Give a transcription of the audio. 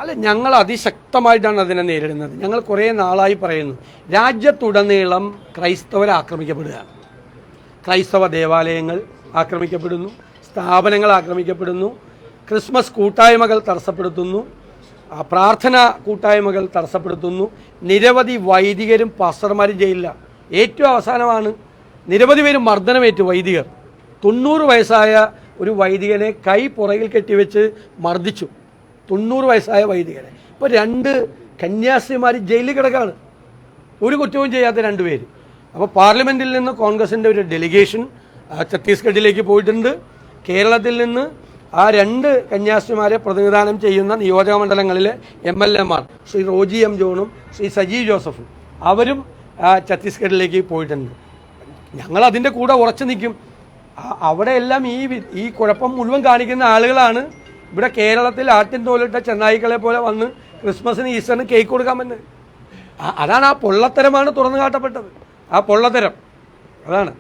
അല്ല, ഞങ്ങൾ അതിശക്തമായിട്ടാണ് അതിനെ നേരിടുന്നത്. ഞങ്ങൾ കുറേ നാളായി പറയുന്നു, രാജ്യത്തുടനീളം ക്രൈസ്തവർ ആക്രമിക്കപ്പെടുകയാണ്. ക്രൈസ്തവ ദേവാലയങ്ങൾ ആക്രമിക്കപ്പെടുന്നു, സ്ഥാപനങ്ങൾ ആക്രമിക്കപ്പെടുന്നു, ക്രിസ്മസ് കൂട്ടായ്മകൾ തടസ്സപ്പെടുത്തുന്നു, പ്രാർത്ഥന കൂട്ടായ്മകൾ തടസ്സപ്പെടുത്തുന്നു. നിരവധി വൈദികരും പാസ്റ്റർമാരും ജയിലിലാണ്. ഏറ്റവും അവസാനമാണ് നിരവധി പേരും മർദ്ദനമേറ്റു വൈദികർ. 90 വയസ്സായ ഒരു വൈദികനെ കൈ പുറകിൽ കെട്ടിവെച്ച് മർദ്ദിച്ചു. 90 വയസ്സായ വൈദികനെ. ഇപ്പോൾ 2 കന്യാസ്ത്രീമാർ ജയിലിൽ കിടക്കാണ്, ഒരു കുറ്റവും ചെയ്യാത്ത 2 പേര്. അപ്പോൾ പാർലമെൻറ്റിൽ നിന്ന് കോൺഗ്രസിൻ്റെ ഒരു ഡെലിഗേഷൻ ഛത്തീസ്ഗഡിലേക്ക് പോയിട്ടുണ്ട്. കേരളത്തിൽ നിന്ന് ആ 2 കന്യാസ്ത്രീമാരെ പ്രതിനിധാനം ചെയ്യുന്ന നിയോജക മണ്ഡലങ്ങളിലെ MLA മാർ ശ്രീ റോജി എം ജോണും ശ്രീ സജി ജോസഫും അവരും ഛത്തീസ്ഗഡിലേക്ക് പോയിട്ടുണ്ട്. ഞങ്ങൾ അതിൻ്റെ കൂടെ ഉറച്ചു നിൽക്കും. അവിടെയെല്ലാം ഈ കുഴപ്പം മുഴുവൻ കാണിക്കുന്ന ആളുകളാണ് ഇവിടെ കേരളത്തിൽ ആട്ടിൻ തോലിട്ട ചെന്നായിക്കളെ പോലെ വന്ന് ക്രിസ്മസിന് ഈസ്റ്ററിന് കേക്ക് കൊടുക്കാമെന്ന്. അതാണ്, ആ പൊള്ളത്തരമാണ് തുറന്നു കാട്ടപ്പെട്ടത്. ആ പൊള്ളത്തരം അതാണ്.